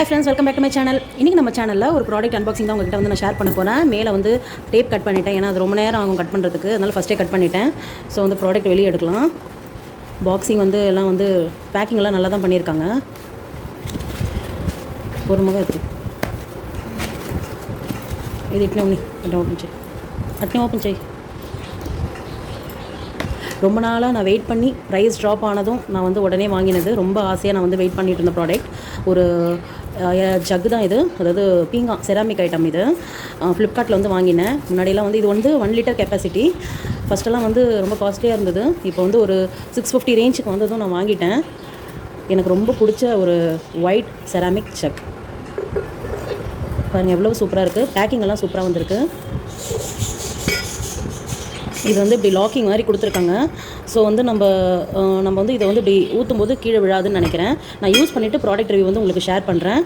Hi friends, welcome back to my channel. இன்னைக்கு நம்ம சேனல்ல ஒரு ப்ராடக்ட் அன்பாக்சிங் தான் உங்ககிட்ட வந்து நான் ஷேர் பண்ண போறேன். மேலே வந்து டேப் கட் பண்ணிட்டேன். ஏன்னா அது ரொம்ப நேரம் ஆகும் கட் பண்ணுறதுக்கு. அதனால ஃபஸ்ட்டே கட் பண்ணிட்டேன். ஸோ வந்து ப்ராடக்ட் வெளியே எடுக்கலாம். பாக்ஸிங் வந்து எல்லாம் வந்து பேக்கிங் எல்லாம் நல்லா தான் பண்ணியிருக்காங்க. ஒரு முகம் இருக்குது. இது ஓப்பன் செய். ரொம்ப நாளாக நான் வெயிட் பண்ணி ப்ரைஸ் ட்ராப் ஆனதும் நான் வந்து உடனே வாங்கினது. ரொம்ப ஆசையாக நான் வந்து வெயிட் பண்ணிட்டு இருந்த ப்ராடக்ட் ஒரு ஜக்கு தான் இது. அதாவது பீங்கா செராமிக் ஐட்டம் இது. ஃப்ளிப்கார்ட்டில் வந்து வாங்கினேன். முன்னாடியெல்லாம் வந்து இது வந்து 1 லிட்டர் கெப்பாசிட்டி. ஃபஸ்ட்டெல்லாம் வந்து ரொம்ப காஸ்ட்லியாக இருந்தது. இப்போ வந்து ஒரு 650 ரேஞ்சுக்கு வந்ததும் நான் வாங்கிட்டேன். எனக்கு ரொம்ப பிடிச்ச ஒரு ஒயிட் செராமிக் ஜக். பாருங்கள் எவ்வளோ சூப்பராக இருக்குது. பேக்கிங் எல்லாம் சூப்பராக வந்திருக்கு. இது வந்து இப்படி லாக்கிங் மாதிரி கொடுத்துருக்காங்க. ஸோ வந்து நம்ம வந்து இதை வந்து இப்படி ஊற்றும் போது கீழே விழாதுன்னு நினைக்கிறேன். நான் யூஸ் பண்ணிவிட்டு ப்ராடக்ட் ரிவ்யூ வந்து உங்களுக்கு ஷேர் பண்ணுறேன்.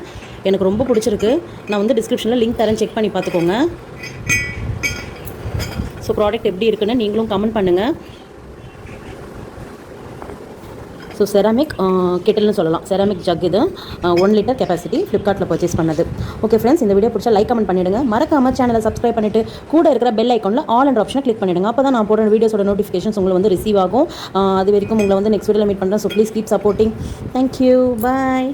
எனக்கு ரொம்ப பிடிச்சிருக்கு. நான் வந்து டிஸ்கிரிப்ஷனில் லிங்க் தரேன், செக் பண்ணி பார்த்துக்கோங்க. ஸோ ப்ராடக்ட் எப்படி இருக்குன்னு நீங்களும் கமெண்ட் பண்ணுங்கள். ஸோ செராமிக் கெட்டில்னு சொல்லலாம். செராமிக் ஜக் இது 1 லிட்டர் கெப்பாசிட்டி. ஃப்ளிப்கார்ட்டில் பர்ச்சேஸ் பண்ணது. ஓகே ஃப்ரெண்ட்ஸ், இந்த வீடியோ பிடிச்சா லைக் கமெண்ட் பண்ணிவிடுங்க. மறக்காமல் சேனலை சப்ஸ்கிரைப் பண்ணிவிட்டு கூட இருக்கிற பெல் ஐக்கானில் ஆல் அண்ட் ஆப்ஷனை கிளிக் பண்ணிவிடுங்க. அப்போ தான் நான் போடுற வீடியோஸோட நோட்டிஃபிகேஷன்ஸ் உங்களை வந்து ரிசீவ் ஆகும். அது வரைக்கும் உங்களை வந்து நெக்ஸ்ட் வீடியோவில் மீட் பண்ணுறேன். So please keep supporting. Thank you, bye.